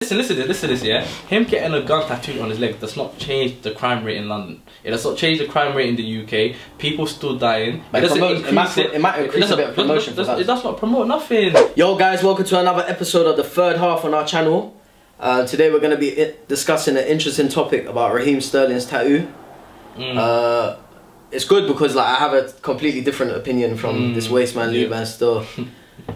Listen to this, yeah? Him getting a gun tattooed on his leg does not change the crime rate in London. It does not change the crime rate in the UK. People still dying. It might increase a bit of promotion for that. It does not promote nothing. Yo guys, welcome to another episode of the third half on our channel. Today we're going to be discussing an interesting topic about Raheem Sterling's tattoo. It's good because like I have a completely different opinion from this waste man Liban still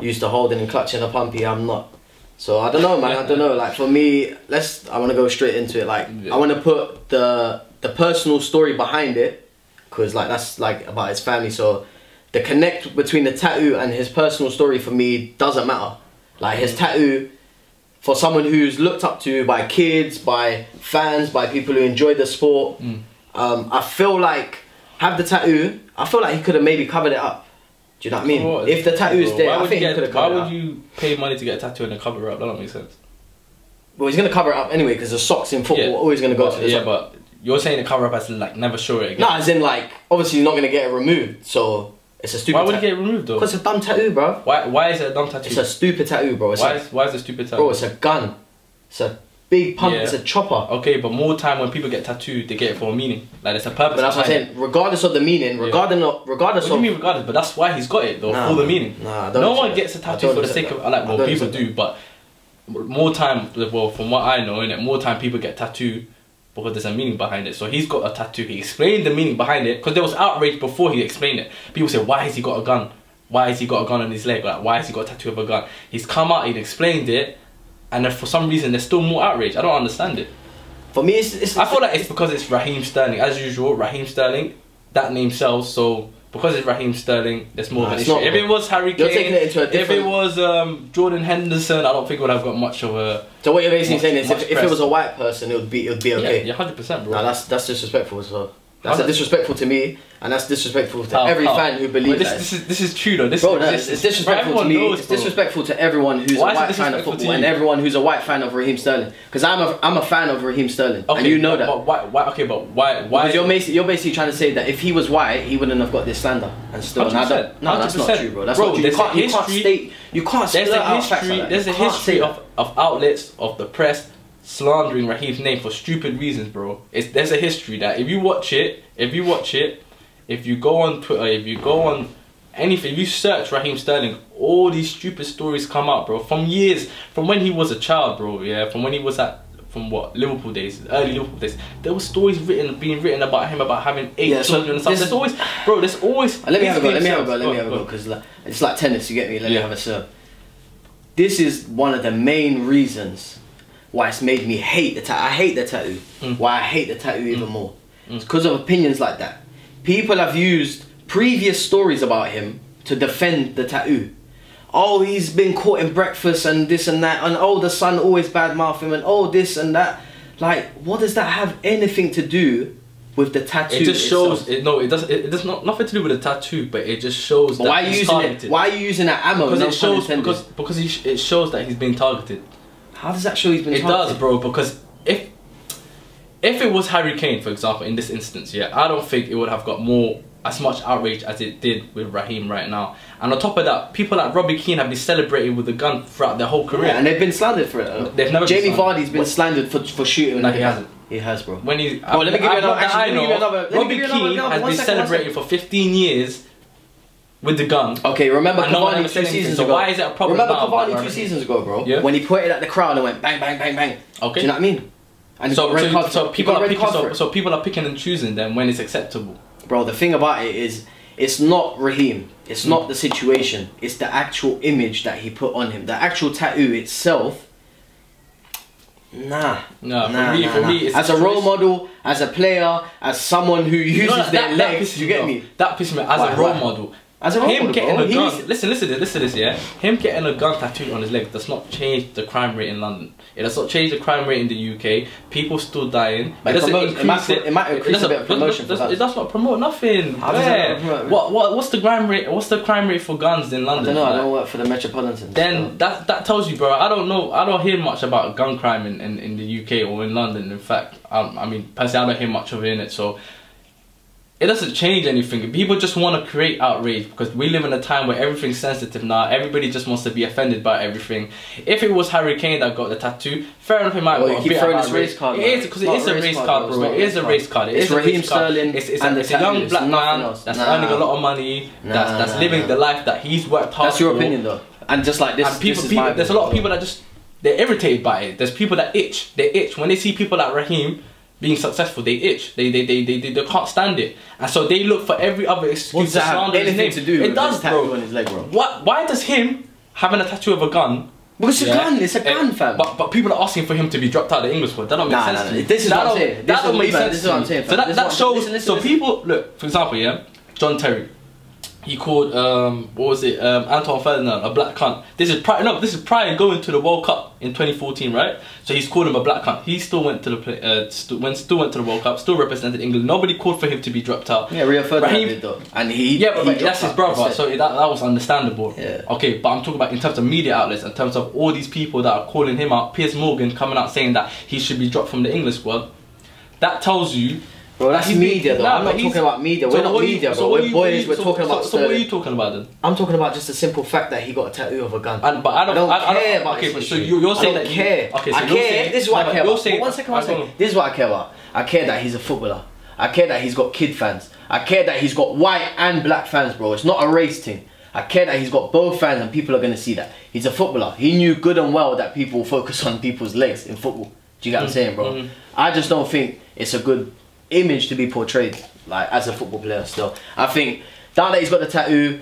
used to holding and clutching a pumpy. I'm not. So I don't know, man. I don't know. Like for me, I want to go straight into it. Like I want to put the personal story behind it, because like that's like about his family. So the connect between the tattoo and his personal story for me doesn't matter. Like his tattoo, for someone who's looked up to by kids, by fans, by people who enjoy the sport, I feel like have the tattoo. I feel like he could have maybe covered it up. Do you know what I mean? What? If the tattoo is there, I think he could have covered it up. Why would you pay money to get a tattoo and then cover it up? That don't make sense. Well, he's going to cover it up anyway because the socks in football are always going to go to the sock. But you're saying the cover up as in like never show it again. No, as in like, obviously you're not going to get it removed, so it's a stupid tattoo. Why would you get it removed though? Because it's a dumb tattoo, bro. Why is it a dumb tattoo? It's a stupid tattoo, bro. Why is it a stupid tattoo? Bro, it's a gun. It's a big pump, it's a chopper. Okay, but more time when people get tattooed, they get it for a meaning. Like there's a purpose. But that's what I'm saying. Regardless of the meaning, regardless what do you mean regardless? But that's why he's got it though, for the meaning. Nah, no one gets a tattoo for the sake of like. Well, people do, but more time. Well, from what I know, innit, more time people get tattooed because there's a meaning behind it. So he's got a tattoo. He explained the meaning behind it because there was outrage before he explained it. People say, why has he got a gun? Why has he got a gun on his leg? Like, why has he got a tattoo of a gun? He's come out, he's explained it. And then for some reason there's still more outrage. I don't understand it. For me, I feel like it's because it's Raheem Sterling. As usual, Raheem Sterling, that name sells. So because it's Raheem Sterling, there's more of an issue. If it was Harry Kane, if it was Jordan Henderson, I don't think it would have got much of a. So what you're basically saying is, if it was a white person, it would be okay. Yeah, 100%, bro. Nah, that's disrespectful as well. That's disrespectful to me, and that's disrespectful to every fan who believes that. This is true though. It's disrespectful to me. It's disrespectful to everyone who's a white fan of football and everyone who's a white fan of Raheem Sterling. Because I'm a fan of Raheem Sterling, and you know that. But why? Okay, but why? Because you're basically trying to say that if he was white, he wouldn't have got this slander and still. No, that's not true, bro. That's not true. You can't state. There's a history of outlets of the press slandering Raheem's name for stupid reasons, bro. There's a history that if you watch it, if you go on Twitter, if you go on anything, if you search Raheem Sterling, all these stupid stories come out, bro. From when he was a child, bro. Yeah, from when he was from Liverpool days, early Liverpool days. There were stories being written about him about having 8 children and stuff. There's always. Let me have a go, because it's like tennis. You get me? Let me have a serve. This is one of the main reasons why it's made me hate the tattoo. I hate the tattoo. Why I hate the tattoo even more. It's because of opinions like that. People have used previous stories about him to defend the tattoo. Oh, he's been caught in breakfast and this and that, and oh, the son always badmouth him, and oh, this and that. Like, what does that have anything to do with the tattoo? It just shows. It does nothing to do with the tattoo, but it just shows. But that why are you using that ammo? Because it shows that he's being targeted. How does that show he's been targeted? It does, bro, because if it was Harry Kane, for example, in this instance, yeah, I don't think it would have got as much outrage as it did with Raheem right now. And on top of that, people like Robbie Keane have been celebrating with a gun throughout their whole career. Yeah, and they've been slandered for it. They've never Jamie Vardy's been slandered for shooting. No, he hasn't. He has, bro. When he, let me give you another. Robbie Keane has been celebrating for 15 years with the gun. Okay, remember Cavani 2 seasons ago. So why is it a problem now? Remember Cavani 2 seasons ago, bro? Yeah. When he pointed at the crowd and went bang, bang, bang, bang. Okay. Do you know what I mean? And so people are picking and choosing them when it's acceptable. Bro, the thing about it is, it's not Raheem. It's not the situation. It's the actual image that he put on him. The actual tattoo itself. For me, it's as a role model, as a player, as someone who uses their legs. You get me? That pisses me as a role model. As a him getting a gun, listen to this, yeah. Him getting a gun tattooed on his leg does not change the crime rate in London. It does not change the crime rate in the UK. People still dying. It might increase a bit of promotion for that. It does not promote nothing. What's the crime rate? What's the crime rate for guns in London? I don't know. I don't work for the Metropolitan. Then that tells you, bro. I don't know. I don't hear much about gun crime in the UK or in London. In fact, I mean, personally, I don't hear much of it in it. So it doesn't change anything. People just want to create outrage because we live in a time where everything's sensitive now. Everybody just wants to be offended by everything. If it was Harry Kane that got the tattoo, fair enough, he might have got a bit of outrage. Race card, it is, because it is a race card, bro. It is a race card. It's Raheem Sterling. It's a young black man that's earning a lot of money, that's living the life that he's worked hard for. That's your opinion, though. And just like this, and people, there's a lot of people that just, they're irritated by it. There's people that itch. They itch when they see people like Raheem being successful. They itch. They can't stand it, and so they look for every other excuse to slander his name. It does, bro. On his leg, bro. Why does him having a tattoo of a gun? Because it's a gun. It's a gun, fam. But people are asking for him to be dropped out of the English squad. That don't make sense to me. This is what I'm saying. That don't make sense. This is what I'm saying. So that shows. So people look. For example, John Terry. He called what was it? Antoine Ferdinand a black cunt. This is prior going to the World Cup in 2014, right? So he's called him a black cunt. He still went to the still went to the World Cup. Still represented England. Nobody called for him to be dropped out. Yeah, Rio Ferdinand did though, and but that's his brother. So that was understandable. Yeah. Okay, but I'm talking about in terms of media outlets, in terms of all these people that are calling him out. Piers Morgan coming out saying that he should be dropped from the English squad. That tells you. Bro, that's media though. I'm not talking about media. We're not media, bro. We're boys. We're talking about. So what are you talking about then? I'm talking about just the simple fact that he got a tattoo of a gun. But I don't care about. Okay, but so you're saying that care. Okay, so I care. This is what I care about. One second. This is what I care about. I care that he's a footballer. I care that he's got kid fans. I care that he's got white and black fans, bro. It's not a race thing. I care that he's got both fans and people are gonna see that he's a footballer. He knew good and well that people will focus on people's legs in football. Do you get what I'm saying, bro? I just don't think it's a good image to be portrayed like as a football player. Still, I think now that he's got the tattoo,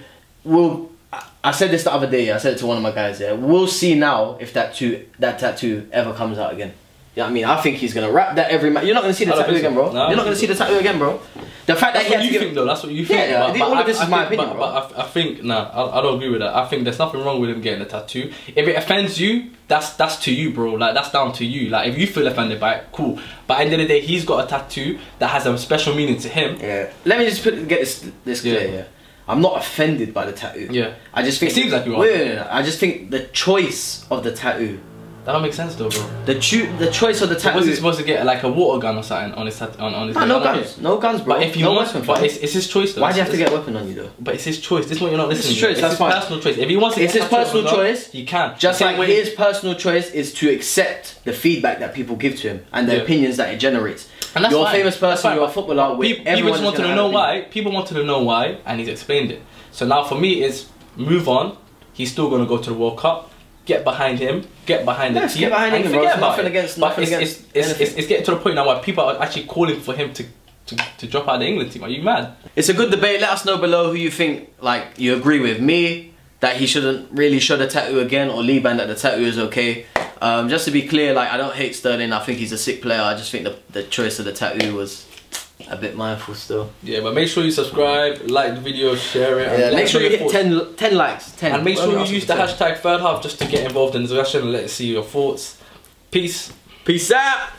I said this the other day. I said it to one of my guys. We'll see now if that tattoo ever comes out again. You know what I mean? I think he's gonna wrap that every match. You're not gonna see the tattoo again, bro. No, you're not gonna see the tattoo again, bro. The fact that that's what you think, though. That's what you think. Yeah, all of this is my opinion, bro. But I think I don't agree with that. I think there's nothing wrong with him getting a tattoo. If it offends you, that's to you, bro. Like that's down to you. Like if you feel offended by it, cool. But at the end of the day, he's got a tattoo that has a special meaning to him. Yeah. Let me just get this clear. Yeah. I'm not offended by the tattoo. Yeah. I just think it seems like you are. Wait. I just think the choice of the tattoo. That don't make sense though, bro. The choice of the tattoo. Was he supposed to get like a water gun or something on his on his? No guns, no guns, bro. But if he wants, but it's his choice though. Why do you have to get a weapon on you though? But it's his choice. This is what you're not listening to. It's his personal choice. If he wants to, it's his personal choice. He can. Just like his personal choice is to accept the feedback that people give to him and the opinions that it generates. And you're a famous person. You're a footballer. People just wanted to know why. People wanted to know why, and he's explained it. So now for me, it's move on. He's still going to go to the World Cup. Get behind him, get behind the team, get behind him, forget about nothing it. Against, but nothing it's getting to the point now where people are actually calling for him to drop out of the England team. Are you mad? It's a good debate. Let us know below who you think, like, you agree with me that he shouldn't really show the tattoo again, or Liban that the tattoo is okay. Just to be clear, like, I don't hate Sterling. I think he's a sick player. I just think the choice of the tattoo was a bit mindful still. Yeah, but make sure you subscribe, like the video, share it. Yeah, make sure you hit 10 likes. 10. And make sure you use the hashtag #3half just to get involved in the discussion and let us see your thoughts. Peace. Peace out.